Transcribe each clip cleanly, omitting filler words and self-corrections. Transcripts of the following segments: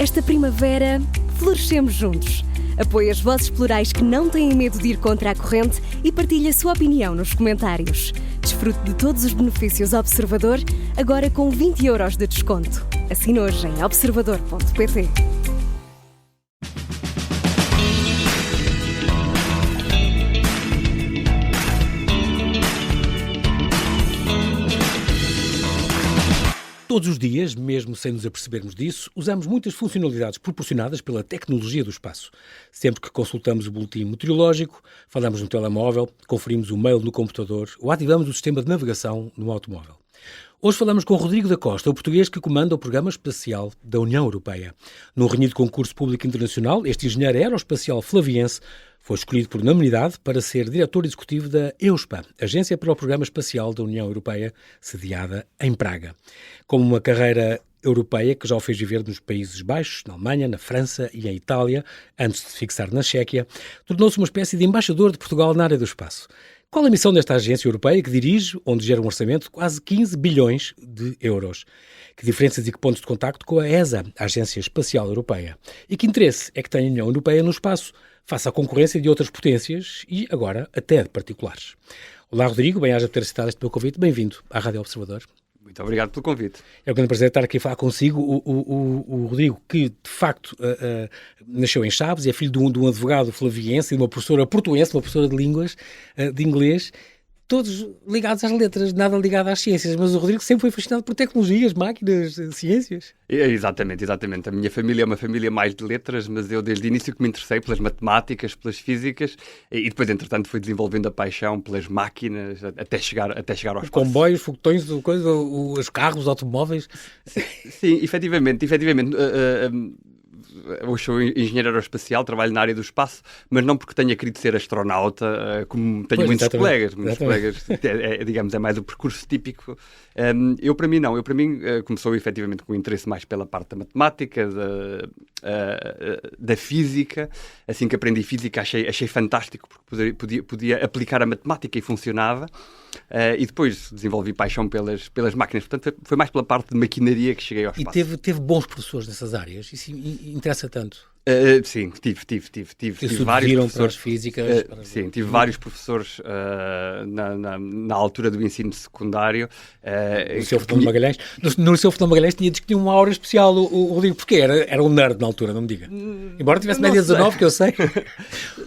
Esta primavera, florescemos juntos. Apoie as vozes plurais que não têm medo de ir contra a corrente e partilhe a sua opinião nos comentários. Desfrute de todos os benefícios Observador, agora com 20€ de desconto. Assine hoje em observador.pt. Todos os dias, mesmo sem nos apercebermos disso, usamos muitas funcionalidades proporcionadas pela tecnologia do espaço. Sempre que consultamos o boletim meteorológico, falamos no telemóvel, conferimos o mail no computador ou ativamos o sistema de navegação no automóvel. Hoje falamos com Rodrigo da Costa, o português que comanda o Programa Espacial da União Europeia. Num renhido concurso público internacional, este engenheiro aeroespacial flaviense foi escolhido por unanimidade para ser diretor executivo da EUSPA, Agência para o Programa Espacial da União Europeia, sediada em Praga. Com uma carreira europeia que já o fez viver nos Países Baixos, na Alemanha, na França e em Itália, antes de se fixar na Chequia, tornou-se uma espécie de embaixador de Portugal na área do espaço. Qual a missão desta agência europeia que dirige, onde gera um orçamento de quase 15 bilhões de euros? Que diferenças e que pontos de contacto com a ESA, a Agência Espacial Europeia? E que interesse é que tem a União Europeia no espaço, face à concorrência de outras potências e agora até de particulares? Olá, Rodrigo, bem-aja por ter aceitado este meu convite. Bem-vindo à Rádio Observador. Muito obrigado pelo convite. É um grande prazer estar aqui a falar consigo. O Rodrigo, que de facto nasceu em Chaves, é filho de um advogado flaviense e de uma professora portuense, uma professora de línguas, de inglês, todos ligados às letras, nada ligado às ciências, mas o Rodrigo sempre foi fascinado por tecnologias, máquinas, ciências. Exatamente. A minha família é uma família mais de letras, mas eu desde o início que me interessei pelas matemáticas, pelas físicas, e depois, entretanto, fui desenvolvendo a paixão pelas máquinas até chegar ao espaço. Os comboios, os foguetões, os carros, os automóveis. Sim, efetivamente. Eu sou engenheiro aeroespacial, trabalho na área do espaço, mas não porque tenha querido ser astronauta, como tenho muitos colegas. Digamos, é mais o percurso típico. Eu, para mim, começou efetivamente com o interesse mais pela parte da matemática, da física. Assim que aprendi física, achei fantástico, porque podia aplicar a matemática e funcionava. E depois desenvolvi paixão pelas máquinas. Portanto, foi mais pela parte de maquinaria que cheguei ao espaço. E teve bons professores nessas áreas? Isso interessa tanto? Sim, tive vários professores. Para as físicas? Sim, tive vários professores na altura do ensino secundário. No Liceu Fernando Magalhães? No Liceu Fernando Magalhães tinha uma aura especial, o Rodrigo, porque era um nerd na altura, não me diga. Embora tivesse média 19, que eu sei.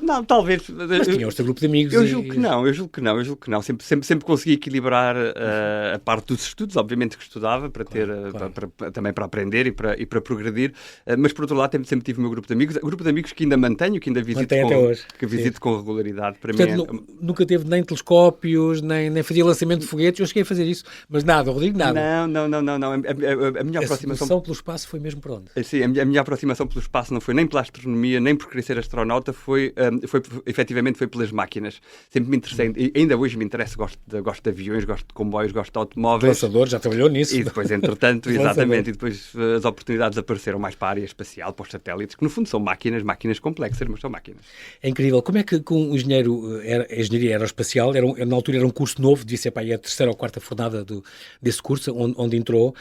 Não, talvez. Mas tinha o seu grupo de amigos. Eu julgo que não. Sempre consegui equilibrar a parte dos estudos, obviamente que estudava, também para aprender e para progredir, mas por outro lado sempre tive o meu grupo de amigos que ainda mantenho, que ainda visito com regularidade. Para Portanto, mim nunca teve nem telescópios, nem fazia lançamento de foguetes. Eu cheguei a fazer isso, mas nada, Rodrigo, nada. Não. A minha aproximação pelo espaço foi mesmo por onde? Sim, a minha aproximação pelo espaço não foi nem pela astronomia, nem por querer ser astronauta, efetivamente foi pelas máquinas. Sempre me interessei, ainda hoje me interessa, gosto de aviões, gosto de comboios, gosto de automóveis. Lançador, já trabalhou nisso. E depois, entretanto, exatamente, e depois as oportunidades apareceram mais para a área espacial, para os satélites, que no fundo são máquinas complexas, mas são máquinas. É incrível. Como é que com o engenharia aeroespacial, na altura era um curso novo, devia ser para aí a terceira ou quarta fornada desse curso, onde entrou,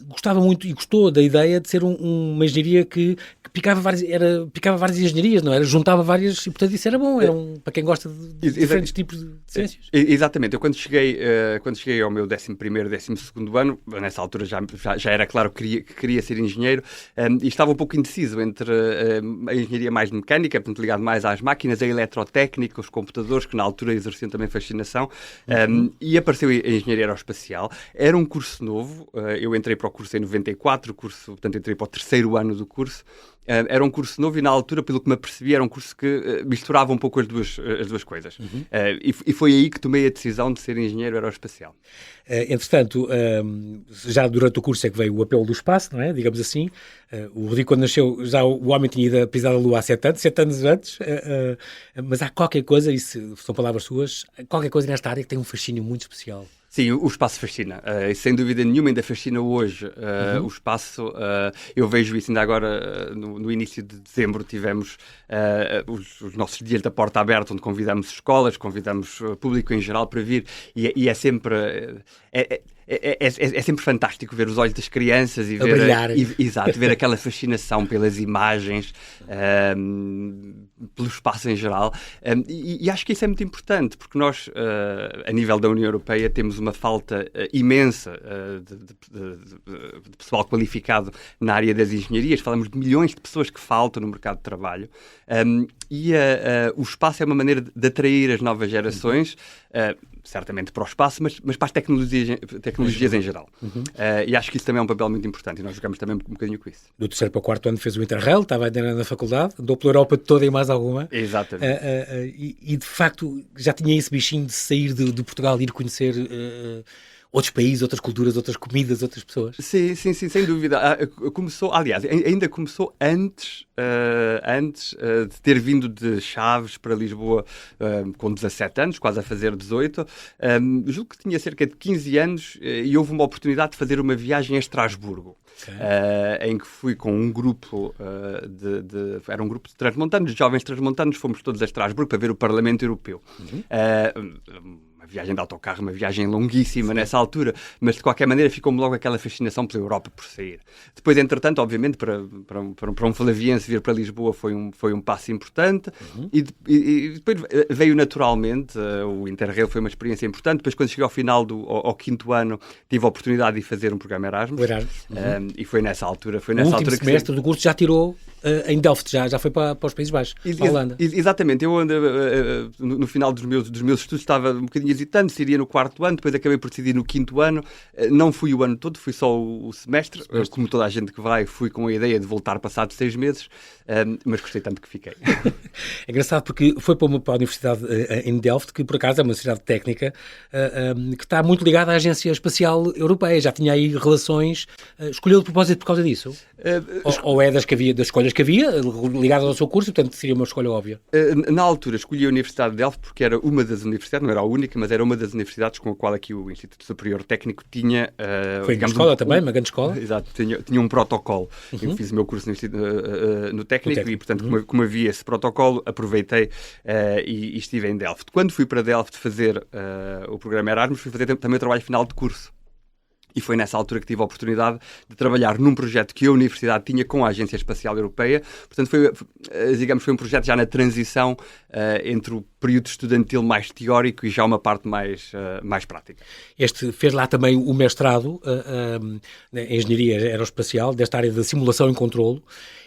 gostava muito e gostou da ideia de ser uma engenharia que picava várias engenharias, não era? Juntava várias, e portanto isso era bom, para quem gosta de diferentes tipos de ciências. Exatamente. Eu quando cheguei ao meu 11º, 12º ano, nessa altura já era claro que queria ser engenheiro, e estava um pouco indeciso entre a engenharia mais mecânica, portanto ligado mais às máquinas, a eletrotécnica, os computadores, que na altura exerciam também fascinação, e apareceu a engenharia aeroespacial. Era um curso novo, eu entrei para o curso em 94, portanto entrei para o terceiro ano do curso. Era um curso novo e na altura, pelo que me apercebi, era um curso que misturava um pouco as duas coisas. E foi aí que tomei a decisão de ser engenheiro aeroespacial. Entretanto, já durante o curso é que veio o apelo do espaço, não é? Digamos assim. O Rodrigo, quando nasceu, já o homem tinha ido pisar a Lua há 7 anos antes, mas há qualquer coisa, isso são palavras suas, qualquer coisa nesta área que tem um fascínio muito especial. Sim, o espaço fascina, e sem dúvida nenhuma ainda fascina hoje. O espaço, eu vejo isso ainda agora, no início de dezembro tivemos os nossos dias da porta aberta, onde convidamos escolas, convidamos público em geral para vir, e é sempre... É sempre fantástico ver os olhos das crianças e ver, exato, ver aquela fascinação pelas imagens, pelo espaço em geral. E acho que isso é muito importante, porque nós, a nível da União Europeia, temos uma falta imensa de pessoal qualificado na área das engenharias. Falamos de milhões de pessoas que faltam no mercado de trabalho. O espaço é uma maneira de atrair as novas gerações, certamente para o espaço, mas para as tecnologias em geral. E acho que isso também é um papel muito importante, e nós jogamos também um bocadinho com isso. Do terceiro para o quarto ano fez o Interrail, estava ainda na faculdade, andou pela Europa toda e mais alguma. Exatamente. E de facto já tinha esse bichinho de sair de Portugal e ir conhecer outros países, outras culturas, outras comidas, outras pessoas. Sim, sem dúvida. Ainda começou antes de ter vindo de Chaves para Lisboa com 17 anos, quase a fazer 18. Julgo que tinha cerca de 15 anos e houve uma oportunidade de fazer uma viagem a Estrasburgo. Okay. Em que fui com um grupo era um grupo de transmontanos, de jovens transmontanos, fomos todos a Estrasburgo para ver o Parlamento Europeu. Uma viagem de autocarro, uma viagem longuíssima nessa altura, mas de qualquer maneira ficou-me logo aquela fascinação pela Europa por sair. Depois, entretanto, obviamente, para um flaviense vir para Lisboa foi um passo importante, e depois veio naturalmente, o Interrail foi uma experiência importante. Depois, quando cheguei ao final ao quinto ano, tive a oportunidade de fazer um programa Erasmus. E foi nessa altura. O último semestre do curso já tirou em Delft, já foi para os Países Baixos, para a Holanda. Exatamente. Eu no final dos meus estudos estava um bocadinho hesitante, se iria no quarto ano, depois acabei por decidir no quinto ano. Não fui o ano todo, fui só o semestre. Como toda a gente que vai, fui com a ideia de voltar passado 6 meses, mas gostei tanto que fiquei. É engraçado porque foi para a Universidade em Delft, que por acaso é uma cidade técnica, que está muito ligada à Agência Espacial Europeia. Já tinha aí relações. Escolheu de propósito por causa disso? Ou é das escolhas que havia, ligadas ao seu curso, e portanto seria uma escolha óbvia? Na altura escolhi a Universidade de Delft porque era uma das universidades, não era a única, mas era uma das universidades com a qual aqui o Instituto Superior Técnico tinha... Foi uma escola também, uma grande escola? Exato, tinha um protocolo. Eu fiz o meu curso no técnico e, portanto, como havia esse protocolo, aproveitei e estive em Delft. Quando fui para Delft fazer o programa Erasmus, fui fazer também o trabalho final de curso. E foi nessa altura que tive a oportunidade de trabalhar num projeto que a Universidade tinha com a Agência Espacial Europeia. Portanto, foi um projeto já na transição entre o período estudantil mais teórico e já uma parte mais prática. Fez lá também o mestrado em Engenharia Aeroespacial, desta área da simulação e controlo.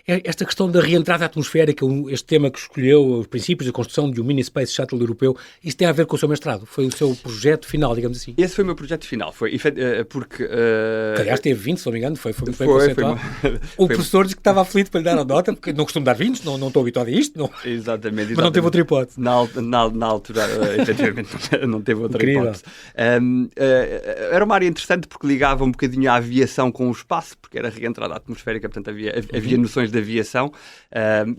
Esta questão da reentrada atmosférica, este tema que escolheu, os princípios da construção de um mini Space Shuttle europeu, isso tem a ver com o seu mestrado? Foi o seu projeto final, digamos assim? Esse foi o meu projeto final, porque... Aliás, teve 20, se não me engano, foi muito bem conceituado. O professor disse que estava aflito para lhe dar a nota, porque não costumo dar 20, não estou habituado a isto. Não. Exatamente. Mas não teve outra hipótese. Na altura, efetivamente, não teve outra hipótese. Era uma área interessante porque ligava um bocadinho a aviação com o espaço, porque era reentrada atmosférica, portanto havia noções de aviação,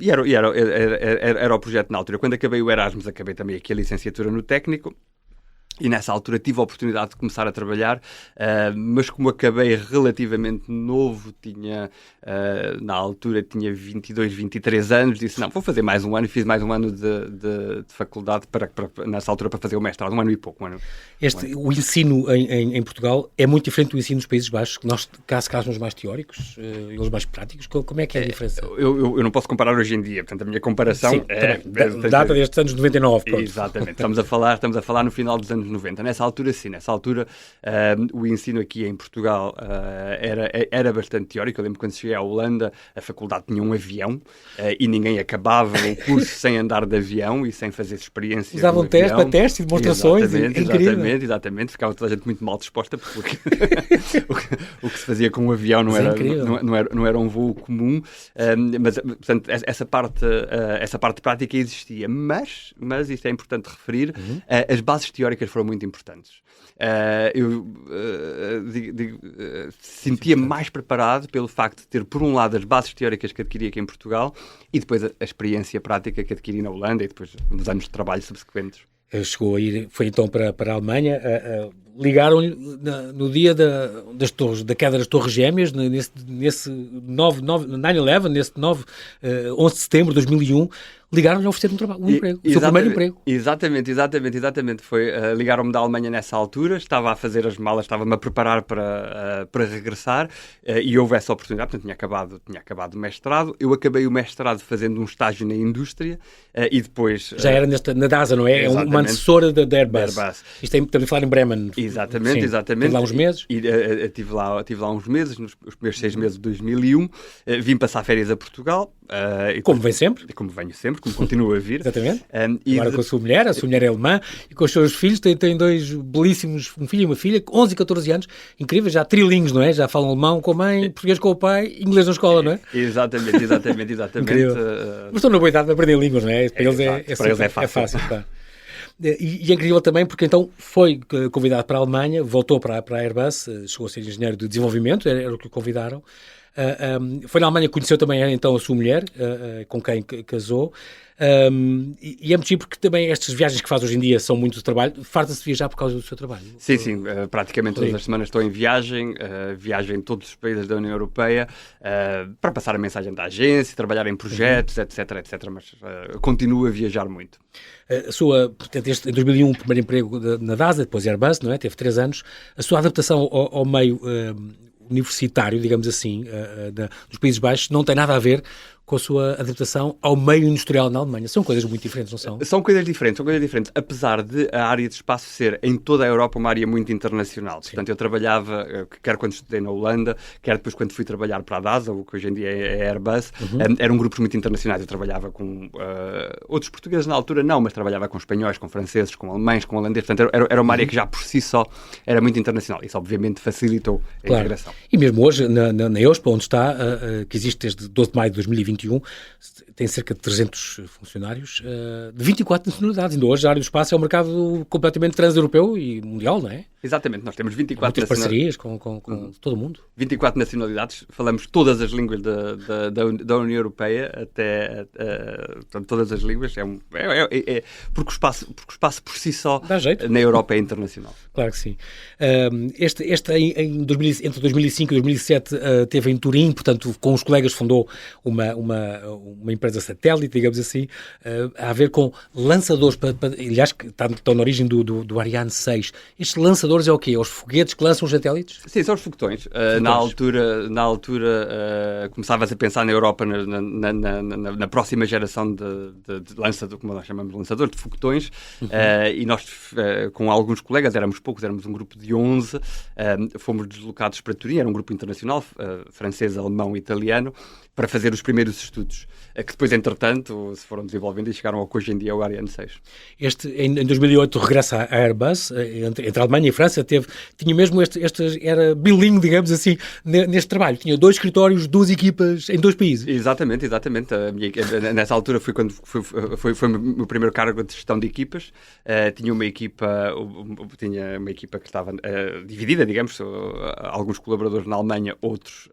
e era o projeto na altura. Quando acabei o Erasmus, acabei também aqui a licenciatura no técnico. E nessa altura tive a oportunidade de começar a trabalhar, mas como acabei relativamente novo, na altura tinha 22, 23 anos, disse, não, vou fazer mais um ano, e fiz mais um ano de faculdade nessa altura para fazer o mestrado, um ano e pouco. O ensino em Portugal é muito diferente do ensino dos Países Baixos, que nós cá somos mais teóricos, eles mais práticos. Como é que é a diferença? Eu não posso comparar hoje em dia, portanto a minha comparação data destes anos 99. Pronto. Exatamente, estamos a falar no final dos anos 90. Nessa altura, sim. O ensino aqui em Portugal era bastante teórico. Eu lembro quando cheguei à Holanda, a faculdade tinha um avião e ninguém acabava o curso sem andar de avião e sem fazer experiências. Usavam testes e demonstrações. Exatamente. Ficava toda a gente muito mal disposta porque o que se fazia com um avião não era um voo comum. Mas, portanto, essa parte prática existia. Mas isto é importante referir, as bases teóricas foram muito importantes. Eu sentia mais preparado pelo facto de ter, por um lado, as bases teóricas que adquiri aqui em Portugal e depois a experiência prática que adquiri na Holanda e depois nos anos de trabalho subsequentes. Foi então para a Alemanha. ligaram-lhe no dia da queda das Torres Gêmeas, nesse 9/11, nesse 11 de setembro de 2001, ligaram-lhe a oferecer um emprego, o seu primeiro emprego. Exatamente. Ligaram-me da Alemanha nessa altura, estava a fazer as malas, estava-me a preparar para regressar, e houve essa oportunidade. Portanto, tinha acabado o mestrado. Eu acabei o mestrado fazendo um estágio na indústria, e depois... Já era na DASA, não é? É uma antecessora da Airbus. Isto estamos a falar em Bremen. Exatamente. Tive lá uns meses. Tive lá uns meses, os primeiros 6 meses de 2001. Vim passar férias a Portugal. Como vem sempre. Como venho sempre, como continuo a vir. Exatamente. Agora com a sua mulher é alemã, e com os seus filhos, tem dois belíssimos, um filho e uma filha, 11 e 14 anos, incríveis, já trilingues, não é? Já falam alemão com a mãe, português com o pai, inglês na escola, não é? Exatamente. Mas estão na boa idade de aprender línguas, não é? Para eles é fácil. Claro. E é incrível também porque então foi convidado para a Alemanha, voltou para a Airbus, chegou a ser engenheiro de desenvolvimento, era o que o convidaram. Foi na Alemanha que conheceu também então a sua mulher, com quem casou, e é muito giro porque também estas viagens que faz hoje em dia são muito de trabalho. Farta-se viajar por causa do seu trabalho? Sim, praticamente todas as semanas estou em viagem em todos os países da União Europeia, para passar a mensagem da agência, trabalhar em projetos, etc, mas continuo a viajar muito. Portanto, em 2001 o primeiro emprego na DASA, depois Airbus, não é? Teve 3 anos. A sua adaptação ao meio universitário, digamos assim, dos Países Baixos, não tem nada a ver com a sua adaptação ao meio industrial na Alemanha. São coisas muito diferentes, não são? São coisas diferentes, apesar de a área de espaço ser, em toda a Europa, uma área muito internacional. Sim. Portanto, eu trabalhava, quer quando estudei na Holanda, quer depois quando fui trabalhar para a DASA, o que hoje em dia é Airbus, eram grupos muito internacionais. Eu trabalhava com outros portugueses na altura, não, mas trabalhava com espanhóis, com franceses, com alemães, com holandeses. Portanto, era uma área que já por si só era muito internacional. Isso, obviamente, facilitou a integração. E mesmo hoje, na EUSPA, onde está, que existe desde 12 de maio de 2021, tem cerca de 300 funcionários de 24 nacionalidades. Ainda hoje a área do espaço é um mercado completamente transeuropeu e mundial, não é? Exatamente, nós temos 24 muitas parcerias com todo o mundo. 24 nacionalidades, falamos todas as línguas da União Europeia, portanto, todas as línguas, porque o espaço por si só na Europa é internacional. Claro que sim. Entre 2005 e 2007 teve em Turim, portanto, com os colegas fundou uma empresa satélite, digamos assim, a ver com lançadores, aliás, que estão na origem do Ariane 6. Estes lançadores é o quê? Os foguetes que lançam os satélites? Sim, são os foguetões. Na altura começavas a pensar na Europa na próxima geração de lançador, como nós chamamos de lançador, de foguetões, e nós, com alguns colegas, éramos poucos, éramos um grupo de 11, fomos deslocados para Turim, era um grupo internacional, francês, alemão e italiano, para fazer os primeiros estudos, que depois, entretanto, se foram desenvolvendo e chegaram ao que hoje em dia é o Ariane 6. Em 2008 regressa à Airbus, entre a Alemanha e a França, tinha mesmo era bilingue, digamos assim, neste trabalho. Tinha 2 escritórios, 2 equipas em 2 países. Exatamente. Nessa altura foi o meu primeiro cargo de gestão de equipas. Tinha uma equipa que estava dividida, digamos, alguns colaboradores na Alemanha, outros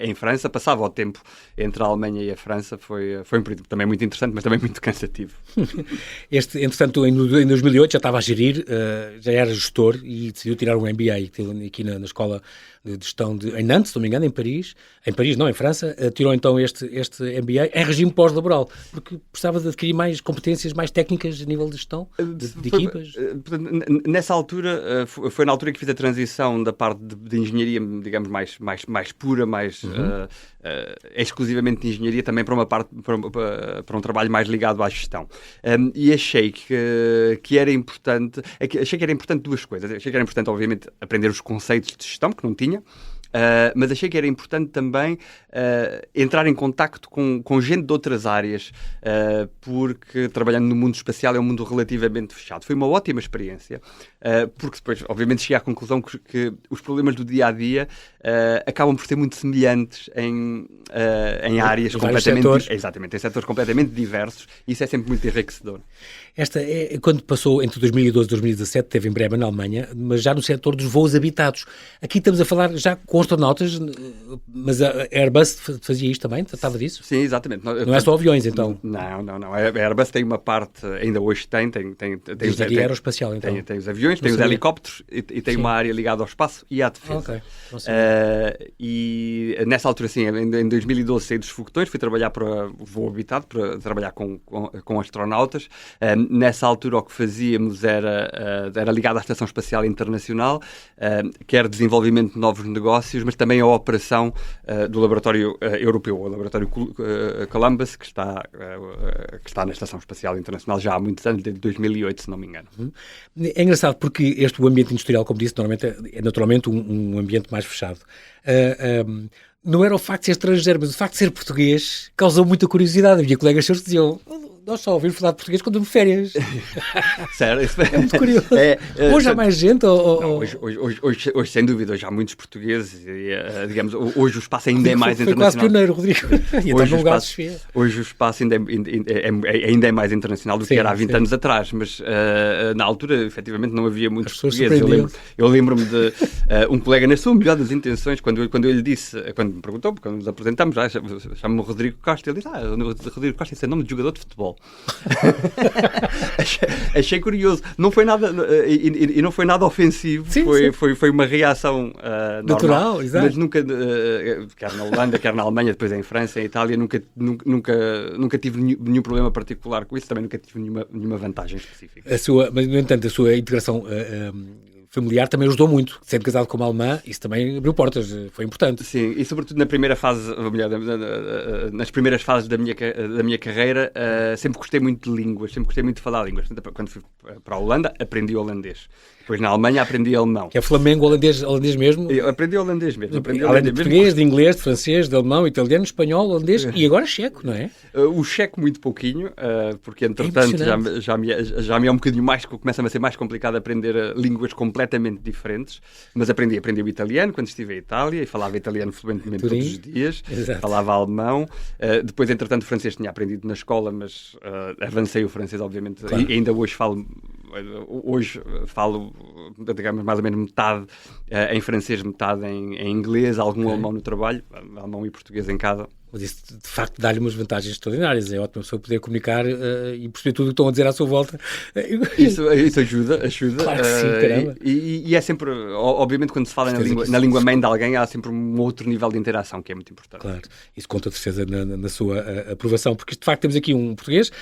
em França. Passava o tempo entre a Alemanha e a França, foi um período também muito interessante, mas também muito cansativo. Entretanto, em 2008 já estava a gerir, já era gestor e decidiu tirar um MBA aqui na Escola de Gestão em Nantes, se não me engano, em Paris, em França, tirou então este MBA em regime pós-laboral, porque precisava de adquirir mais competências, mais técnicas a nível de gestão de equipas. Nessa altura, foi na altura que fiz a transição da parte de engenharia, digamos, mais pura, exclusivamente de engenharia, também para um trabalho mais ligado à gestão. E achei que era importante, duas coisas. Achei que era importante, obviamente, aprender os conceitos de gestão, que não tinha, mas achei que era importante também entrar em contacto com gente de outras áreas, porque trabalhando no mundo espacial é um mundo relativamente fechado. Foi uma ótima experiência, porque depois, obviamente, cheguei à conclusão que os problemas do dia-a-dia acabam por ser muito semelhantes em áreas completamente... Exatamente, em setores completamente diversos, e isso é sempre muito enriquecedor. Quando passou entre 2012 e 2017, teve em Bremen, na Alemanha, mas já no setor dos voos habitados. Aqui estamos a falar já com astronautas, mas a Airbus fazia isto também? Tratava disso? Sim, exatamente. Não é só aviões, então? Não. A Airbus tem uma parte, ainda hoje tem engenharia aeroespacial, então? Tem os aviões, tem os helicópteros e tem uma área ligada ao espaço e à defesa. E nessa altura, sim, em 2012 saí dos foguetões, fui trabalhar para voo habitado, para trabalhar com astronautas. Nessa altura o que fazíamos era ligado à Estação Espacial Internacional, quer desenvolvimento de novos negócios, mas também a operação do laboratório europeu, o laboratório Columbus, que está na Estação Espacial Internacional já há muitos anos, desde 2008, se não me engano. É engraçado porque o ambiente industrial, como disse, é naturalmente um ambiente mais fechado. Não era o facto de ser estrangeiro, mas o facto de ser português causou muita curiosidade. Havia colegas seus que diziam: nós só ouvimos falar de português quando vamos de férias. Sério? É muito curioso. Hoje há mais gente? Não, hoje, sem dúvida, hoje há muitos portugueses. E, digamos, hoje o espaço ainda é mais internacional. Foi quase pioneiro, Rodrigo. Hoje o espaço ainda é mais internacional do que era há 20 anos atrás, mas na altura, efetivamente, não havia muitos portugueses. Eu lembro-me de um colega, na sua melhor das intenções, quando eu lhe disse, quando me perguntou, porque nos apresentamos, chamo-me Rodrigo Costa, ele disse: Rodrigo Costa, esse é nome de jogador de futebol. Achei curioso. Não foi nada e não foi nada ofensivo. Foi uma reação natural, exato. Mas nunca, quer na Holanda, quer na Alemanha, depois em França, em Itália, nunca tive nenhum problema particular com isso. Também nunca tive nenhuma vantagem específica. Mas no entanto a sua integração familiar também ajudou muito. Sendo casado com uma alemã, isso também abriu portas, foi importante. Sim, e sobretudo na primeira fase, nas primeiras fases da minha carreira, sempre gostei muito de línguas, sempre gostei muito de falar línguas. Quando fui para a Holanda, aprendi holandês. Depois na Alemanha aprendi alemão. Que é Flamengo holandês mesmo? Eu aprendi holandês mesmo. Além de português, de inglês, de francês, de alemão, italiano, espanhol, holandês e agora checo, não é? O checo muito pouquinho, porque entretanto já me é um bocadinho mais, começa-me a ser mais complicado aprender línguas completamente diferentes, mas aprendi o italiano quando estive em Itália e falava italiano fluentemente todos os dias. Exato. Falava alemão, depois entretanto o francês tinha aprendido na escola, mas avancei o francês obviamente, claro. E ainda hoje falo, digamos, mais ou menos metade em francês, metade em inglês, algum alemão no trabalho, alemão e português em casa. Mas isso, de facto, dá-lhe umas vantagens extraordinárias. É ótimo a pessoa poder comunicar e perceber tudo o que estão a dizer à sua volta. Isso ajuda. Claro que sim, caramba. E é sempre, obviamente, quando se fala na língua mãe de alguém, há sempre um outro nível de interação que é muito importante. Claro, isso conta de certeza na sua aprovação, porque de facto temos aqui um português,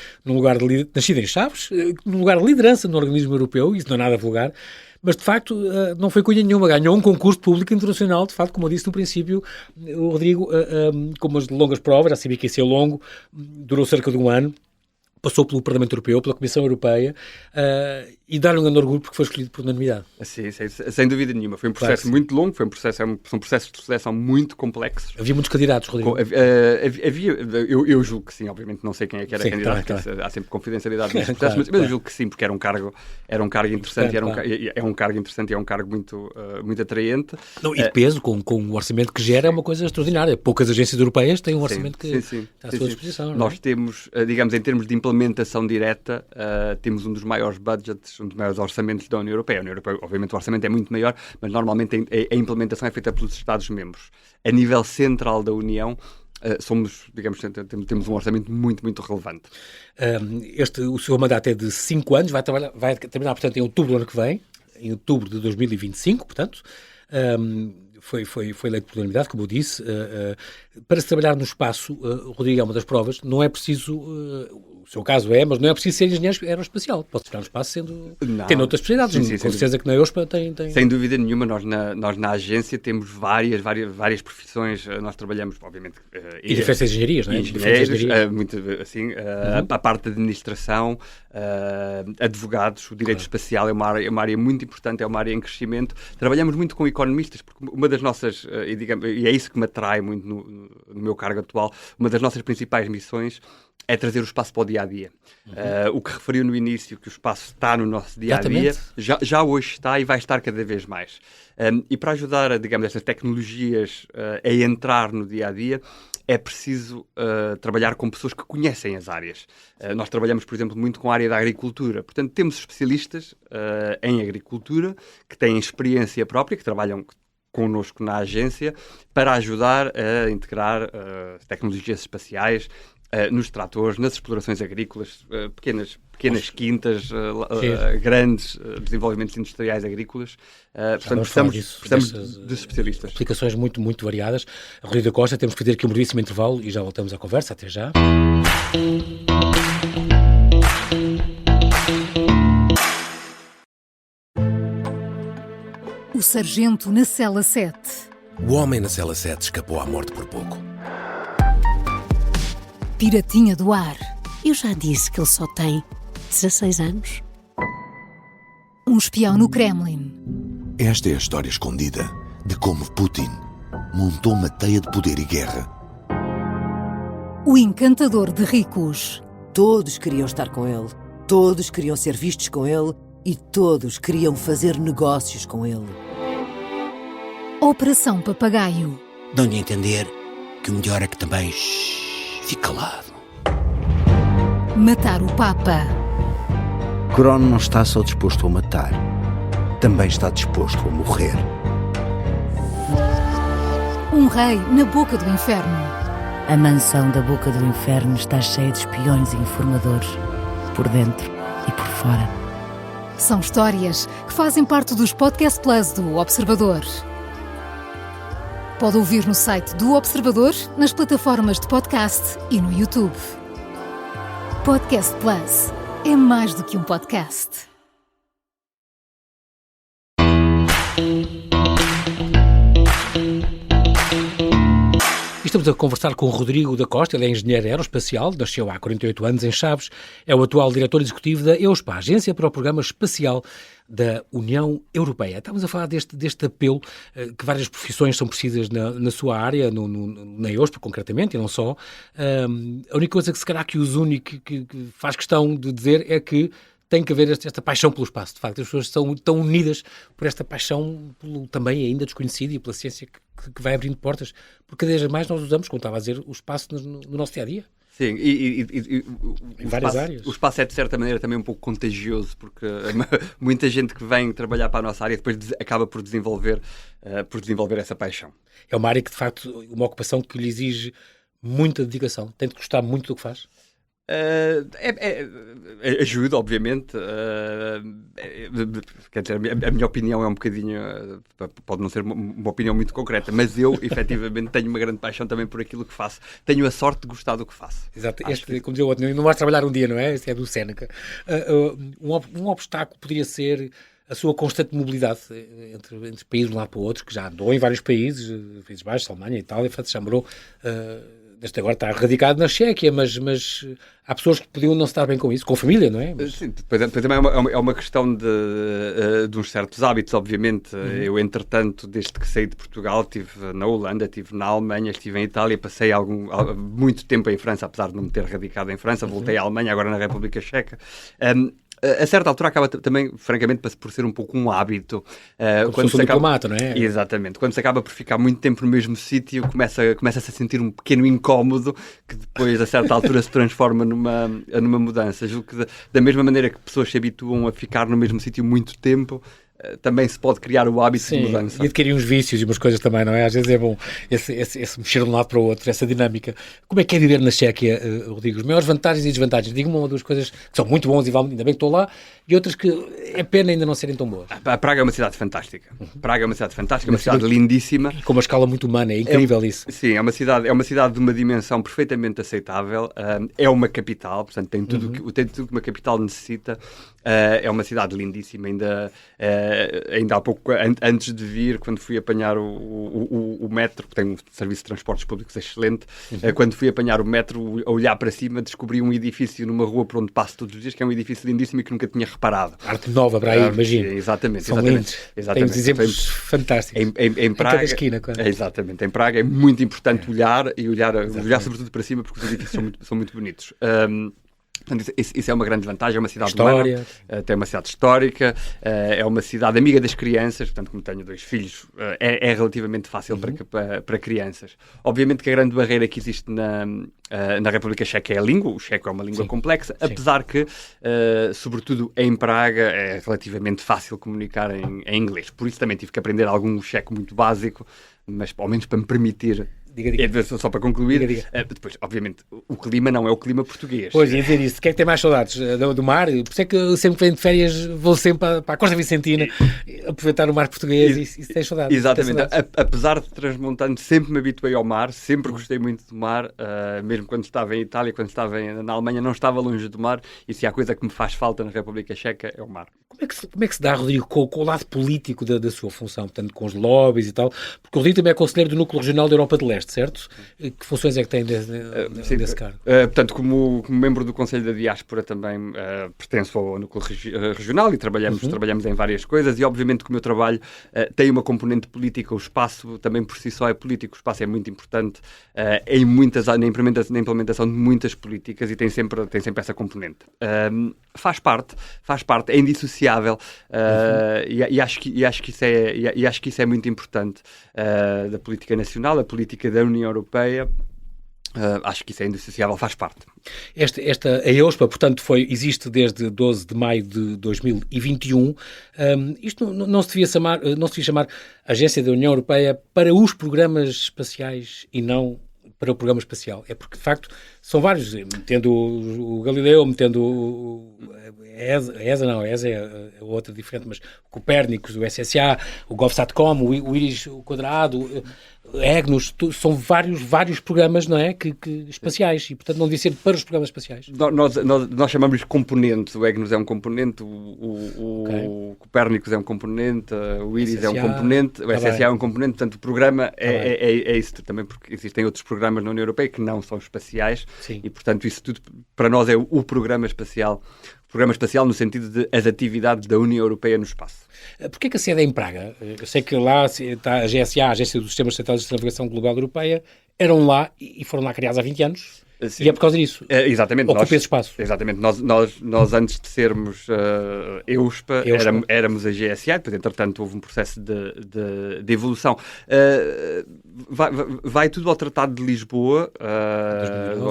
nascido em Chaves, num lugar de liderança no organismo europeu, isso não é nada vulgar. Mas, de facto, não foi cunha nenhuma. Ganhou um concurso público internacional, de facto, como eu disse no princípio, o Rodrigo, com umas longas provas, já sabia que ia ser longo, durou cerca de um ano, passou pelo Parlamento Europeu, pela Comissão Europeia, e dar-lhe um grande orgulho porque foi escolhido por unanimidade. Sim, sem dúvida nenhuma. Foi um processo muito longo, são processos de seleção muito complexos. Havia muitos candidatos, Rodrigo? Eu julgo que sim, obviamente não sei quem é que era candidato, porque há sempre confidencialidade neste processo, mas eu julgo que sim, porque era um cargo interessante, é um cargo interessante e é um cargo muito atraente. Não, e de peso, com um orçamento que gera, é uma coisa extraordinária. Poucas agências europeias têm um orçamento que está à sua disposição. Não é? Nós temos, digamos, em termos de implementação direta, temos um dos maiores budgets, um dos maiores orçamentos da União Europeia. A União Europeia, obviamente, o orçamento é muito maior, mas normalmente a implementação é feita pelos Estados-membros. A nível central da União, temos um orçamento muito, muito relevante. O seu mandato é de 5 anos, vai terminar, portanto, em outubro do ano que vem, em outubro de 2025, portanto. Foi eleito por unanimidade, como eu disse. Para se trabalhar no espaço, Rodrigo, é uma das provas, não é preciso, o seu caso mas não é preciso ser engenheiro aeroespacial. Pode ficar no espaço tendo outras especialidades. Com certeza que na EUSPA tem... Sem dúvida nenhuma, nós na agência temos várias profissões, nós trabalhamos, obviamente... e diversas engenharias, não é? Engenheiros, muito assim, a parte da administração, advogados, o direito espacial é uma área muito importante, é uma área em crescimento. Trabalhamos muito com economistas, porque uma das nossas, e é isso que me atrai muito no meu cargo atual, uma das nossas principais missões é trazer o espaço para o dia-a-dia. O que referiu no início, que o espaço está no nosso dia-a-dia, já hoje está e vai estar cada vez mais. E para ajudar, digamos, estas tecnologias a entrar no dia-a-dia, é preciso trabalhar com pessoas que conhecem as áreas. Nós trabalhamos, por exemplo, muito com a área da agricultura. Portanto, temos especialistas em agricultura que têm experiência própria, que trabalham connosco na agência para ajudar a integrar tecnologias espaciais nos tratores, nas explorações agrícolas, pequenas quintas, grandes desenvolvimentos industriais agrícolas. Portanto, precisamos de especialistas. Aplicações muito, muito variadas. Rodrigo da Costa, temos que fazer aqui um brevíssimo intervalo e já voltamos à conversa. Até já. O sargento na cela 7. O homem na cela 7 escapou à morte por pouco. Piratinha do ar. Eu já disse que ele só tem 16 anos. Um espião no Kremlin. Esta é a história escondida de como Putin montou uma teia de poder e guerra. O encantador de ricos. Todos queriam estar com ele, todos queriam ser vistos com ele e todos queriam fazer negócios com ele. Operação Papagaio. Dão-lhe a entender que o melhor é que também fique calado. Matar o Papa. Crono não está só disposto a matar, também está disposto a morrer. Um rei na boca do inferno. A mansão da boca do inferno está cheia de espiões e informadores, por dentro e por fora. São histórias que fazem parte dos Podcast Plus do Observador. Pode ouvir no site do Observador, nas plataformas de podcast e no YouTube. Podcast Plus é mais do que um podcast. Estamos a conversar com o Rodrigo da Costa, ele é engenheiro aeroespacial, nasceu há 48 anos em Chaves, é o atual diretor executivo da EUSPA, Agência para o Programa Espacial da União Europeia. Estamos a falar deste apelo que várias profissões são precisas na sua área, na EUSPA concretamente, e não só. A única coisa que se calhar que os únicos que faz questão de dizer é que tem que haver esta paixão pelo espaço. De facto, as pessoas estão unidas por esta paixão pelo também ainda desconhecido e pela ciência que vai abrindo portas, porque cada vez mais nós usamos, como estava a dizer, o espaço no nosso dia-a-dia. Sim, e em várias áreas. O espaço é, de certa maneira, também um pouco contagioso, porque muita gente que vem trabalhar para a nossa área depois acaba por desenvolver essa paixão. É uma área que, de facto, uma ocupação que lhe exige muita dedicação. Tem de gostar muito do que faz? Ajuda, obviamente. Quer dizer, a minha opinião é um bocadinho, pode não ser uma opinião muito concreta, mas eu efetivamente tenho uma grande paixão também por aquilo que faço. Tenho a sorte de gostar do que faço. Exato. Como dizia o outro, não vais trabalhar um dia, não é? Isso é do Séneca. Um obstáculo poderia ser a sua constante mobilidade entre países de um lado para o outro, que já andou em vários países, Países Baixos, Alemanha, Itália, já morou. Desde agora está radicado na Chequia, mas há pessoas que podiam não estar bem com isso, com a família, não é? Sim, depois também é uma questão de uns certos hábitos, obviamente. Eu, entretanto, desde que saí de Portugal, estive na Holanda, estive na Alemanha, estive em Itália, passei muito tempo em França, apesar de não me ter radicado em França, voltei à Alemanha, agora na República Checa. A certa altura acaba também, francamente, por ser um pouco um hábito. Quando se diplomata, não é? Exatamente. Quando se acaba por ficar muito tempo no mesmo sítio, começa-se a sentir um pequeno incómodo que depois, a certa altura, se transforma numa mudança. Julgo que da mesma maneira que pessoas se habituam a ficar no mesmo sítio muito tempo, também se pode criar o hábito de mudança. E adquirir uns vícios e umas coisas também, não é? Às vezes é bom esse mexer de um lado para o outro, essa dinâmica. Como é que é viver na Chequia, Rodrigo? As maiores vantagens e desvantagens? Diga-me uma ou duas coisas que são muito bons e ainda bem que estou lá, e outras que é pena ainda não serem tão boas. A Praga é uma cidade fantástica. Praga é uma cidade fantástica, uma cidade lindíssima. Com uma escala muito humana, é incrível isso. Sim, é uma cidade de uma dimensão perfeitamente aceitável. É uma capital, portanto tem tudo que uma capital necessita. É uma cidade lindíssima. Ainda há pouco, antes de vir, quando fui apanhar o metro, que tem um serviço de transportes públicos excelente, quando fui apanhar o metro, a olhar para cima, descobri um edifício numa rua por onde passo todos os dias, que é um edifício lindíssimo e que nunca tinha reparado. Arte nova para aí, imagino. Exatamente. São lindos. Temos exemplos fantásticos. Em Praga, cada esquina, claro. Exatamente. Em Praga é muito importante olhar sobretudo para cima, porque os edifícios são muito bonitos. Portanto, isso é uma grande vantagem, é uma cidade História. humana, tem uma cidade histórica, é uma cidade amiga das crianças, portanto, como tenho 2 filhos, é relativamente fácil para crianças. Obviamente que a grande barreira que existe na República Checa é a língua, o checo é uma língua complexa, apesar que, sobretudo em Praga, é relativamente fácil comunicar em inglês. Por isso também tive que aprender algum checo muito básico, mas ao menos para me permitir... Diga. Só para concluir, Diga. Depois, obviamente, o clima não é o clima português. Pois, ia dizer isso. Quem é que tem mais saudades do mar? Por isso é que eu sempre que venho de férias vou sempre para a Costa Vicentina aproveitar o mar português e tem saudades. Exatamente. Apesar de transmontano, sempre me habituei ao mar, sempre gostei muito do mar, mesmo quando estava em Itália, quando estava na Alemanha, não estava longe do mar, e se há coisa que me faz falta na República Checa é o mar. Como é que se dá, Rodrigo, com o lado político da sua função, portanto, com os lobbies e tal? Porque o Rodrigo também é conselheiro do Núcleo Regional da Europa de Leste, certo? Que funções é que tem desse cargo? Portanto, como membro do Conselho da Diáspora também pertenço ao Núcleo Regional e trabalhamos em várias coisas, e obviamente que o meu trabalho tem uma componente política. O espaço também por si só é político, o espaço é muito importante na implementação de muitas políticas, e tem sempre essa componente. Faz parte, é indissociável, e acho que isso é muito importante, da política nacional, a política da União Europeia. Acho que isso é indissociável, faz parte. A EUSPA, portanto, existe desde 12 de maio de 2021. Isto não se devia chamar Agência da União Europeia para os programas espaciais e não para o programa espacial. É porque, de facto, são vários, metendo o Galileu, metendo a ESA é outra diferente, mas o Copérnicos, o SSA, o GovSatcom, o IRIS, o Quadrado, EGNOS, são vários programas, não é, que espaciais, e portanto não devia ser para os programas espaciais. Nós chamamos de componentes. O EGNOS é um componente, o Copérnicos é um componente, o IRIS é um componente, o SSA é um componente, portanto o programa é isso também, porque existem outros programas na União Europeia que não são espaciais. Sim. E portanto isso tudo para nós é o programa espacial. Programa espacial no sentido de as atividades da União Europeia no espaço. Porquê que a sede é em Praga? Eu sei que lá está a GSA, a Agência dos Sistemas Satélites de Navegação Global Europeia, eram lá e foram lá criados há 20 anos. Sim. E é por causa disso. Exatamente. Ocupa esse espaço. Exatamente. Nós antes de sermos EUSPA. Éramos a GSA, depois, entretanto, houve um processo de evolução. Vai tudo ao Tratado de Lisboa,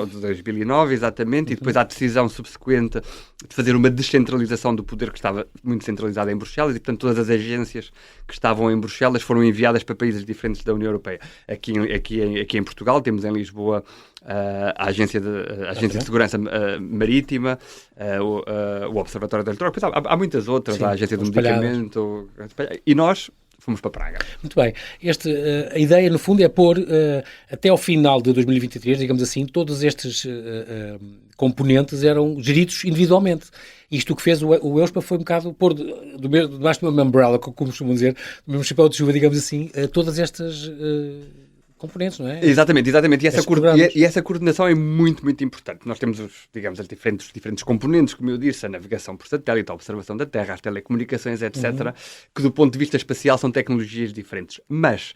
de 2009, exatamente, e depois há a decisão subsequente de fazer uma descentralização do poder que estava muito centralizado em Bruxelas, e, portanto, todas as agências que estavam em Bruxelas foram enviadas para países diferentes da União Europeia. Aqui em Portugal temos em Lisboa a Agência de Segurança Marítima, o Observatório da Eletrônica, há muitas outras, a Agência do Medicamento, e nós fomos para Praga. Muito bem. A ideia, no fundo, é pôr, até ao final de 2023, digamos assim, todos estes componentes eram geridos individualmente. Isto o que fez o EUSPA foi um bocado pôr debaixo de uma umbrella, como costumam dizer, do mesmo chapéu de chuva, digamos assim, todas estas componentes, não é? Exatamente. E essa coordenação é muito, muito importante. Nós temos os diferentes componentes, como eu disse, a navegação por satélite, a observação da Terra, as telecomunicações, etc., que do ponto de vista espacial são tecnologias diferentes. Mas,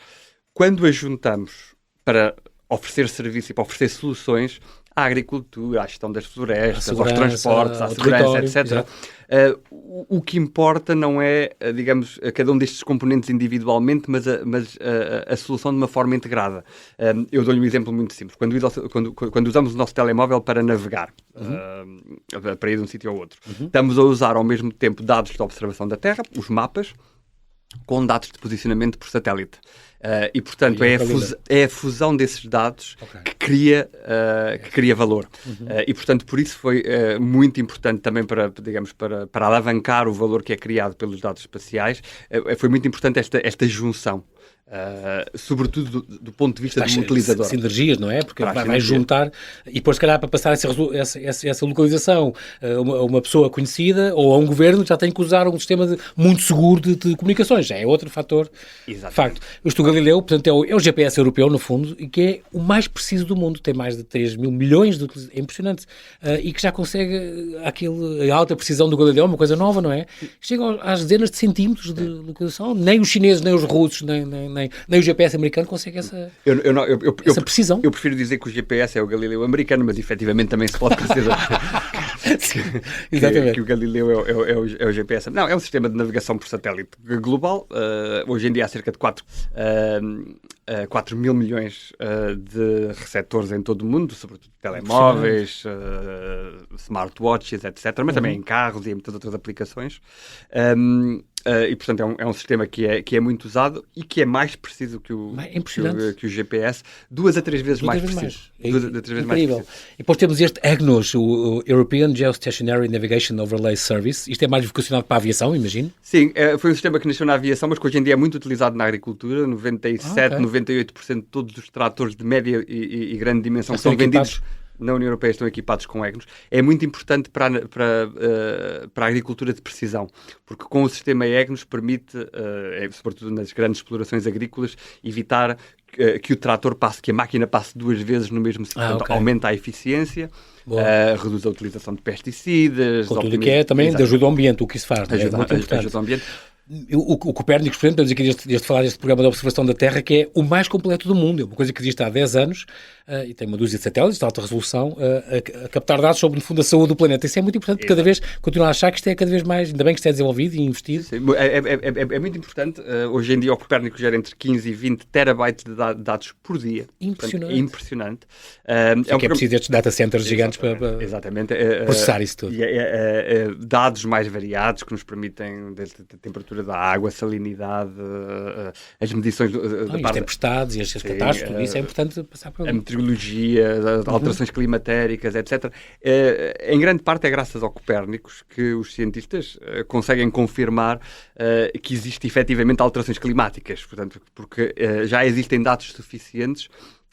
quando as juntamos para oferecer serviço e para oferecer soluções à agricultura, à gestão das florestas, aos transportes, à segurança, etc., o que importa não é, digamos, cada um destes componentes individualmente, mas a solução de uma forma integrada. Eu dou-lhe um exemplo muito simples. Quando usamos o nosso telemóvel para navegar, para ir de um sítio ao outro, estamos a usar ao mesmo tempo dados de observação da Terra, os mapas, com dados de posicionamento por satélite. E, portanto, é a fusão desses dados que cria valor. E, portanto, por isso foi muito importante também para alavancar o valor que é criado pelos dados espaciais. Foi muito importante esta junção. Sobretudo do ponto de vista do utilizador. Sinergias, não é? Porque vai juntar e depois, se calhar, para passar essa localização a uma pessoa conhecida ou a um governo, já tem que usar um sistema muito seguro de comunicações. Já é outro fator. Exatamente. Facto. O Galileu, portanto, é o GPS europeu, no fundo, e que é o mais preciso do mundo. Tem mais de 3 mil milhões de utilizadores. É impressionante. E que já consegue a alta precisão do Galileu, uma coisa nova, não é? Chega às dezenas de centímetros de localização. Nem os chineses, nem os russos, nem o GPS americano consegue essa precisão. Eu prefiro dizer que o GPS é o Galileu americano, mas efetivamente também se pode considerar. Exatamente. que o Galileu é o GPS. Não, é um sistema de navegação por satélite global. Hoje em dia há cerca de 4 mil milhões de receptores em todo o mundo, sobretudo telemóveis, smartwatches, etc. Mas também em carros e em muitas outras aplicações. E, portanto, é um sistema que é muito usado e que é mais preciso que o GPS, 2 a 3 vezes mais preciso. 2 a 3 vezes mais preciso. E depois temos este EGNOS, o European Geostationary Navigation Overlay Service. Isto é mais vocacionado para a aviação, imagino? Sim, foi um sistema que nasceu na aviação, mas que hoje em dia é muito utilizado na agricultura. 98% de todos os tratores de média e grande dimensão que são vendidos na União Europeia estão equipados com EGNOS. É muito importante para a agricultura de precisão, porque com o sistema EGNOS permite, sobretudo nas grandes explorações agrícolas, evitar que o trator passe, que a máquina passe 2 vezes no mesmo sítio. Portanto, aumenta a eficiência, reduz a utilização de pesticidas. Com tudo que é também de ajuda ao ambiente, o que isso faz. Ajuda ao ambiente. O Copérnicos, por exemplo, estamos aqui desde falar deste programa de observação da Terra, que é o mais completo do mundo. É uma coisa que existe há 10 anos e tem uma dúzia de satélites de alta resolução a captar dados sobre, no fundo, a saúde do planeta. Isso é muito importante, cada vez continuar a achar que isto é cada vez mais, ainda bem que isto é desenvolvido e investido. Sim, é muito importante. Hoje em dia o Copérnicos gera entre 15 e 20 terabytes de dados por dia. Impressionante. Portanto, impressionante. É preciso estes data centers gigantes para processar isso tudo. Dados mais variados que nos permitem, desde a temperatura da água, a salinidade, as medições as tempestades e as catástrofes, tudo isso é importante passar por ali. A meteorologia, as alterações climatéricas, etc. Em grande parte é graças ao Copérnicos que os cientistas conseguem confirmar que existe efetivamente alterações climáticas, portanto, porque já existem dados suficientes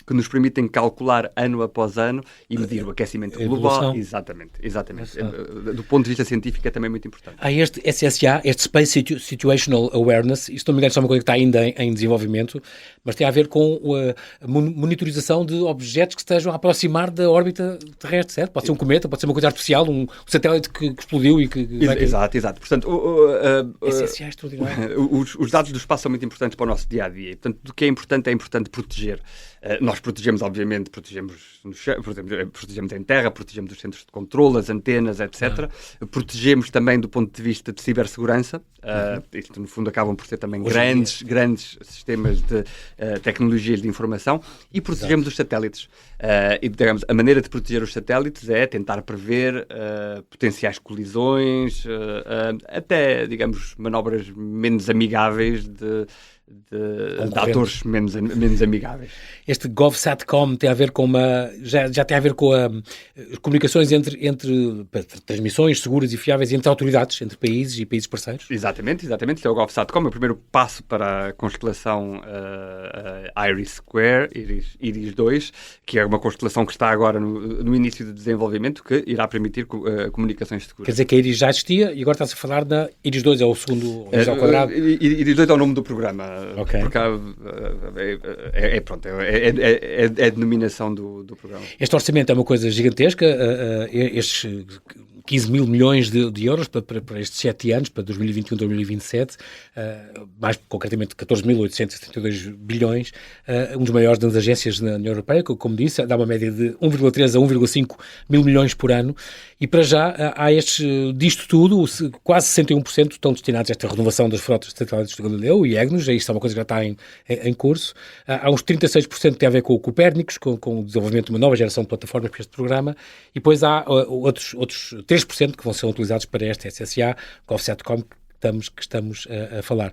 que nos permitem calcular ano após ano e medir o aquecimento global. Exatamente. Do ponto de vista científico é também muito importante. Há este SSA, este Space Situational Awareness, isto não me engano é uma coisa que está ainda em desenvolvimento, mas tem a ver com a monitorização de objetos que estejam a aproximar da órbita terrestre, certo? Pode ser um cometa, pode ser uma coisa artificial, um satélite que explodiu e que... Exato. Portanto, SSA é extraordinário. Os dados do espaço são muito importantes para o nosso dia-a-dia. Portanto, do que é importante proteger. Nós protegemos, obviamente, protegemos em terra, protegemos os centros de controle, as antenas, etc. Protegemos também do ponto de vista de cibersegurança. Isto, no fundo, acabam por ser também grandes sistemas de tecnologias de informação. E protegemos os satélites. E, digamos, a maneira de proteger os satélites é tentar prever potenciais colisões, até, digamos, manobras menos amigáveis de atores menos amigáveis. Este GovSatcom tem a ver com já tem a ver com comunicações entre transmissões seguras e fiáveis entre autoridades, entre países e países parceiros? Exatamente. Este é o GovSatcom, é o primeiro passo para a constelação IRIS 2, que é uma constelação que está agora no início de desenvolvimento, que irá permitir comunicações seguras. Quer dizer que a IRIS já existia e agora está-se a falar da IRIS 2, é o segundo ao quadrado? IRIS 2 é o nome do programa. Okay. Porque é a denominação do programa. Este orçamento é uma coisa gigantesca. Estes 15 mil milhões de euros para estes 7 anos, para 2021-2027, mais concretamente 14.872 bilhões, um dos maiores das agências na União Europeia, como disse, dá uma média de 1,3 a 1,5 mil milhões por ano, e para já há disto tudo, quase 61% estão destinados a esta renovação das frotas de satélites do Galileu e EGNOS, isto é uma coisa que já está em curso. Há uns 36% que tem a ver com o Copérnicos, com o desenvolvimento de uma nova geração de plataformas para este programa, e depois há outros 3% que vão ser utilizados para este SSA, GovSatcom, que estamos a falar.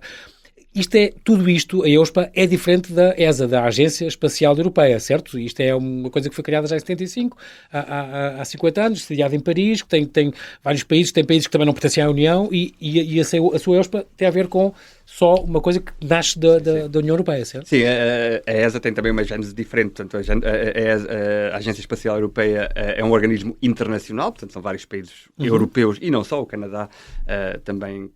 Tudo isto, a EUSPA, é diferente da ESA, da Agência Espacial Europeia, certo? Isto é uma coisa que foi criada já em 75, há 50 anos, sediada em Paris, que tem vários países, tem países que também não pertencem à União, e a sua EUSPA tem a ver com só uma coisa que nasce da União Europeia, certo? Sim, a ESA tem também uma gênese diferente. Portanto, a Agência Espacial Europeia é um organismo internacional, portanto, são vários países europeus e não só, o Canadá também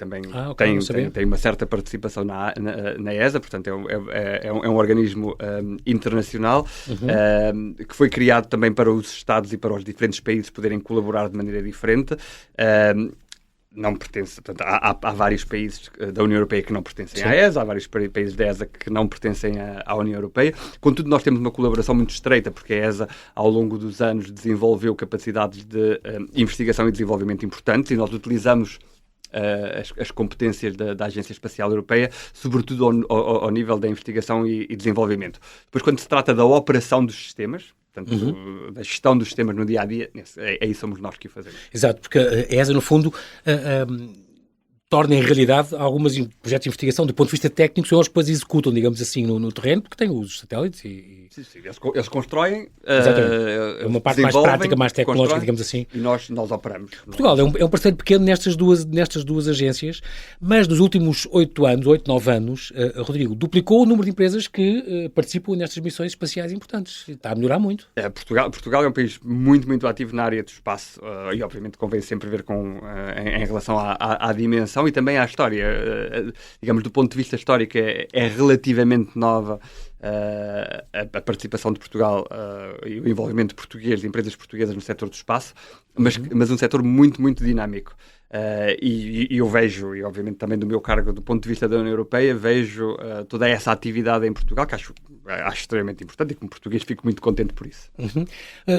tem uma certa participação na ESA, portanto, é um organismo internacional que foi criado também para os Estados e para os diferentes países poderem colaborar de maneira diferente. não pertence, portanto, há vários países da União Europeia que não pertencem à ESA, há vários países da ESA que não pertencem à União Europeia. Contudo, nós temos uma colaboração muito estreita, porque a ESA, ao longo dos anos, desenvolveu capacidades de investigação e desenvolvimento importantes, e nós utilizamos as competências da Agência Espacial Europeia, sobretudo ao nível da investigação e desenvolvimento. Depois, quando se trata da operação dos sistemas, portanto, da gestão dos sistemas no dia-a-dia, aí somos nós que o fazemos. Exato, porque a ESA, no fundo, torna em realidade alguns projetos de investigação do ponto de vista técnico, são eles que depois executam, digamos assim, no terreno, porque têm os satélites e... Sim, eles constroem, é uma parte mais prática, mais tecnológica, digamos assim. E nós operamos. Portugal é um parceiro pequeno nestas duas agências, mas nos últimos 8, 9 anos, Rodrigo, duplicou o número de empresas que participam nestas missões espaciais importantes. Está a melhorar muito. Portugal é um país muito, muito ativo na área do espaço, e obviamente convém sempre ver em relação à dimensão e também à história. Digamos, do ponto de vista histórico, é relativamente nova a participação de Portugal e o envolvimento português, de empresas portuguesas no setor do espaço, mas um setor muito, muito dinâmico. E eu vejo, e obviamente também do meu cargo do ponto de vista da União Europeia, vejo toda essa atividade em Portugal, que acho extremamente importante, e como português fico muito contente por isso.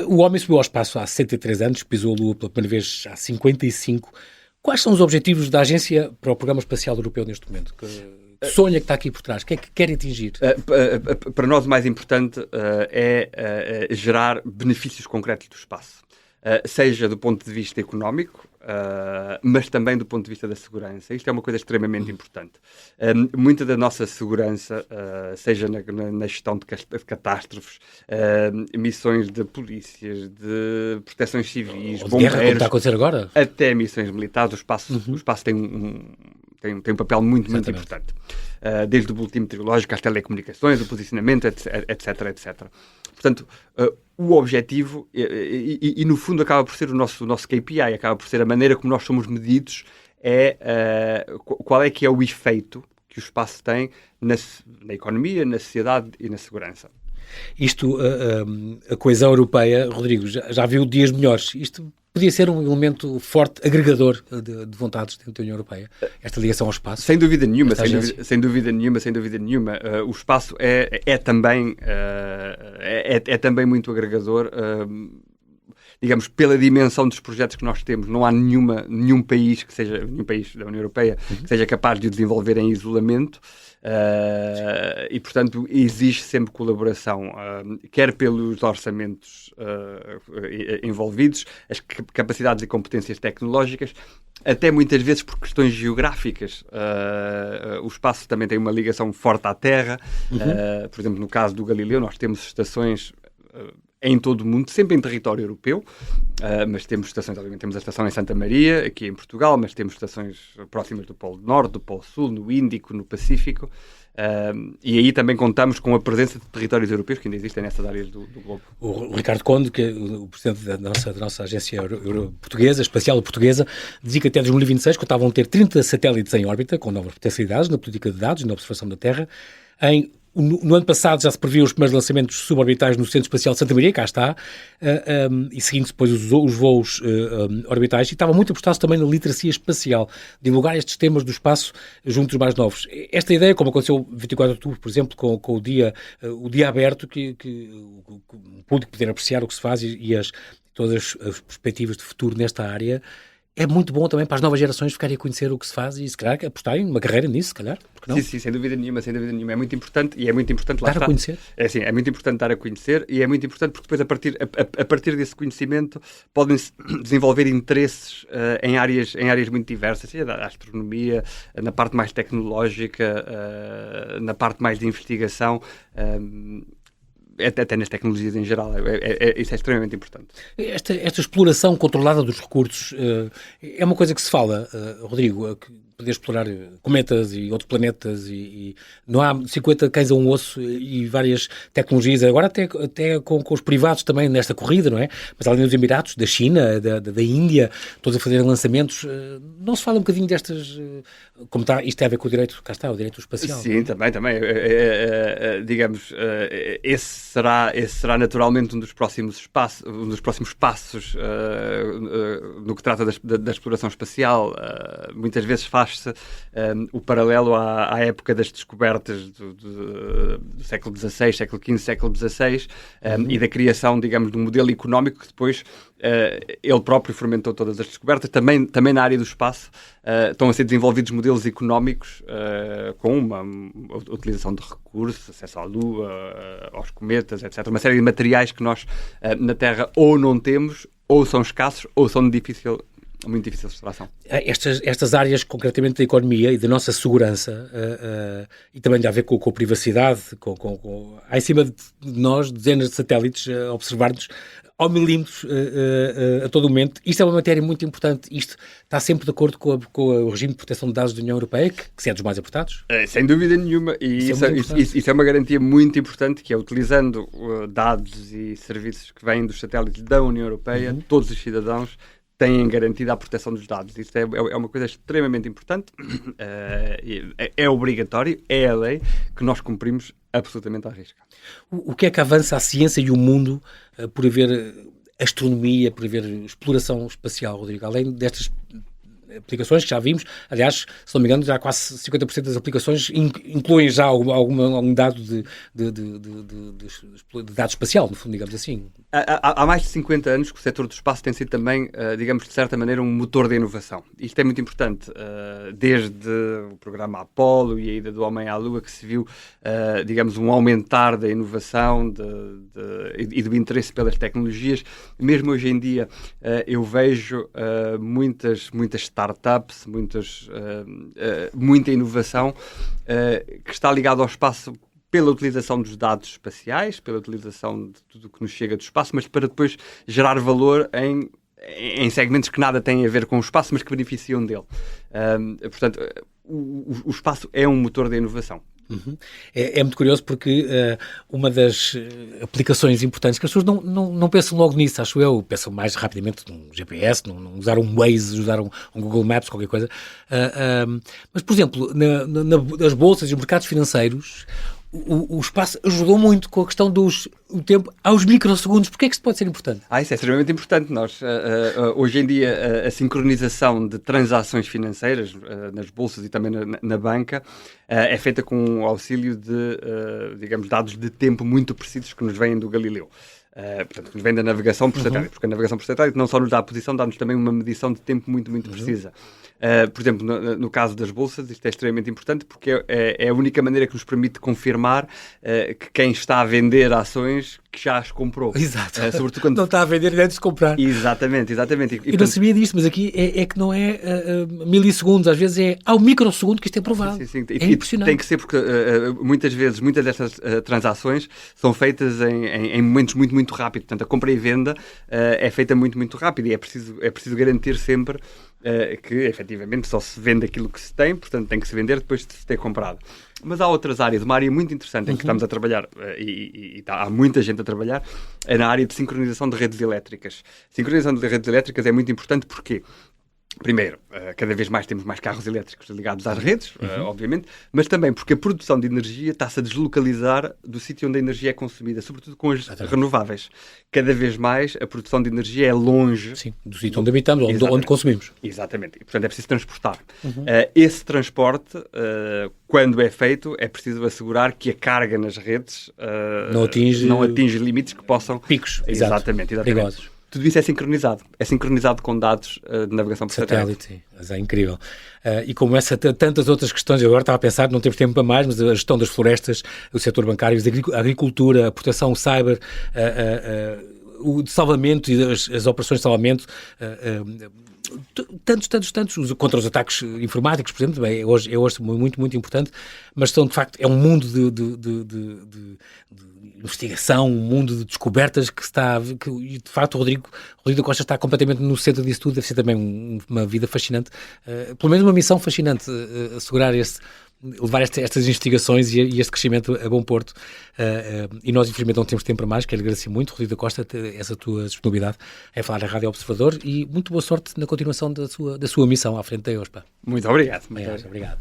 O homem subiu ao espaço há 63 anos, pisou a Lua pela primeira vez há 55. Quais são os objetivos da Agência para o Programa Espacial Europeu neste momento? Que sonha que está aqui por trás? O que é que quer atingir? Para nós o mais importante é gerar benefícios concretos do espaço. Seja do ponto de vista económico, mas também do ponto de vista da segurança. Isto é uma coisa extremamente importante. Muita da nossa segurança, seja na gestão de catástrofes, missões de polícias, de proteções civis, bombeiros, guerra, como está a acontecer agora, até missões militares, o espaço tem um papel muito, muito importante. Desde o boletim meteorológico às telecomunicações, o posicionamento, etc. Portanto, o objetivo, e no fundo acaba por ser o nosso KPI, acaba por ser a maneira como nós somos medidos, qual é que é o efeito que o espaço tem na economia, na sociedade e na segurança. Isto, a coesão europeia, Rodrigo, já viu dias melhores. Isto podia ser um elemento forte, agregador de vontades dentro da União Europeia, esta ligação ao espaço? Sem dúvida nenhuma. O espaço é também muito agregador, digamos, pela dimensão dos projetos que nós temos. Não há nenhum país da União Europeia que seja capaz de o desenvolver em isolamento. E, portanto, exige sempre colaboração, quer pelos orçamentos envolvidos, as capacidades e competências tecnológicas, até muitas vezes por questões geográficas. O espaço também tem uma ligação forte à Terra. Por exemplo, no caso do Galileu, nós temos estações em todo o mundo, sempre em território europeu, mas temos estações, obviamente, temos a estação em Santa Maria, aqui em Portugal, mas temos estações próximas do Polo Norte, do Polo Sul, no Índico, no Pacífico, e aí também contamos com a presença de territórios europeus que ainda existem nessas áreas do globo. O Ricardo Conde, que é o presidente da nossa agência portuguesa, espacial portuguesa, dizia que até 2026 contavam a ter 30 satélites em órbita, com novas potencialidades na política de dados, na observação da Terra. No ano passado já se previu os primeiros lançamentos suborbitais no Centro Espacial de Santa Maria, cá está, e seguindo depois os voos orbitais, e estava muito apostado também na literacia espacial, divulgar estes temas do espaço junto dos mais novos. Esta ideia, como aconteceu 24 de outubro, por exemplo, com o dia aberto, que o público poder apreciar o que se faz e todas as perspectivas de futuro nesta área, é muito bom também para as novas gerações ficarem a conhecer o que se faz e, se calhar, apostarem numa carreira nisso, se calhar. Porque não? Sim, sem dúvida nenhuma. É muito importante, e é muito importante dar a conhecer. É muito importante dar a conhecer, e é muito importante porque depois, a partir desse conhecimento, podem-se desenvolver interesses em áreas muito diversas, seja da astronomia, na parte mais tecnológica, na parte mais de investigação, até nas tecnologias em geral. Isso é extremamente importante. Esta exploração controlada dos recursos é uma coisa que se fala, Rodrigo, poder explorar cometas e outros planetas e não há 50 cães a um osso e várias tecnologias, agora até com os privados também nesta corrida, não é? Mas além dos Emirados, da China, da Índia, todos a fazerem lançamentos, não se fala um bocadinho destas, como está, isto tem a ver com o direito, cá está, o direito espacial. Sim, também. Digamos, esse será naturalmente um dos próximos passos no que trata da exploração espacial. Muitas vezes faz-se o paralelo à época das descobertas do século XVI, século XV, século XVI e da criação, digamos, de um modelo económico que depois ele próprio fomentou todas as descobertas. Também na área do espaço estão a ser desenvolvidos modelos económicos com uma utilização de recursos, acesso à Lua, aos cometas, etc. Uma série de materiais que nós na Terra ou não temos, ou são escassos, ou são muito difícil de extração. Estas áreas, concretamente da economia e da nossa segurança, e também tem a ver com a privacidade, há em cima de nós dezenas de satélites a observar-nos ao milímetro a todo momento. Isto é uma matéria muito importante. Isto está sempre de acordo com o regime de proteção de dados da União Europeia, que é dos mais apertados? Sem dúvida nenhuma. E isso é uma garantia muito importante, que é utilizando dados e serviços que vêm dos satélites da União Europeia, todos os cidadãos têm garantida a proteção dos dados. Isto é uma coisa extremamente importante, é obrigatório, é a lei que nós cumprimos absolutamente à risca. O que é que avança a ciência e o mundo por haver astronomia, por haver exploração espacial, Rodrigo? Além destas aplicações que já vimos, aliás, se não me engano, já quase 50% das aplicações incluem já algum dado de dado espacial, no fundo, digamos assim. Há mais de 50 anos que o setor do espaço tem sido também, digamos, de certa maneira, um motor de inovação. Isto é muito importante, desde o programa Apollo e a ida do homem à Lua, que se viu, digamos, um aumentar da inovação e do interesse pelas tecnologias. Mesmo hoje em dia, eu vejo muitas startups, muita inovação que está ligada ao espaço pela utilização dos dados espaciais, pela utilização de tudo o que nos chega do espaço, mas para depois gerar valor em segmentos que nada têm a ver com o espaço, mas que beneficiam dele. Portanto, o espaço é um motor da inovação. É muito curioso porque uma das aplicações importantes que as pessoas não pensam logo nisso, acho eu, pensam mais rapidamente num GPS, não usar um Waze, usar um Google Maps, qualquer coisa. Mas, por exemplo, nas bolsas e os mercados financeiros, o espaço ajudou muito com a questão do tempo aos microsegundos. Porquê é que isso pode ser importante? Isso é extremamente importante. Nós, hoje em dia, a sincronização de transações financeiras nas bolsas e também na banca é feita com o auxílio de, digamos, dados de tempo muito precisos que nos vêm do Galileu. Portanto, nos vem da navegação por satélite, porque a navegação por satélite não só nos dá a posição, dá-nos também uma medição de tempo muito, muito precisa. Por exemplo, no caso das bolsas, isto é extremamente importante porque é a única maneira que nos permite confirmar que quem está a vender ações que já as comprou. Exato. Sobretudo quando não está a vender antes de comprar. Exatamente. Eu não sabia disto, mas aqui é que não é milissegundos, às vezes é ao microsegundo que isto é provado. Sim. É impressionante. Tem que ser porque muitas destas transações são feitas em momentos muito, muito rápidos. Portanto, a compra e venda é feita muito, muito rápido e é preciso garantir sempre que efetivamente só se vende aquilo que se tem, portanto tem que se vender depois de se ter comprado. Mas há outras áreas, uma área muito interessante em que estamos a trabalhar, há muita gente a trabalhar, é na área de sincronização de redes elétricas. Sincronização de redes elétricas é muito importante porque, primeiro, cada vez mais temos mais carros elétricos ligados às redes, obviamente, mas também porque a produção de energia está-se a deslocalizar do sítio onde a energia é consumida, sobretudo com as renováveis. Cada vez mais a produção de energia é longe... Sim, do sítio onde habitamos, onde consumimos. Exatamente. E, portanto, é preciso transportar. Esse transporte, quando é feito, é preciso assegurar que a carga nas redes não atinge limites que possam... Picos. Exatamente. Perigosos. Tudo isso é sincronizado com dados de navegação por satélite. Sim, mas é incrível. E como tantas outras questões, eu agora estava a pensar, não temos tempo para mais, mas a gestão das florestas, o setor bancário, a agricultura, a proteção cyber, o de salvamento e as operações de salvamento, tantos, contra os ataques informáticos, por exemplo, é hoje muito, muito importante, mas são, de facto, é um mundo de investigação, um mundo de descobertas que de facto, o Rodrigo da Costa está completamente no centro disso tudo. Deve ser também uma vida fascinante, pelo menos uma missão fascinante, levar estas investigações e este crescimento a bom porto. E nós, infelizmente, não temos tempo para mais. Quero agradecer muito, Rodrigo da Costa, essa tua disponibilidade em falar à Rádio Observador, e muito boa sorte na continuação da sua missão à frente da EUSPA. Muito obrigado. Obrigado.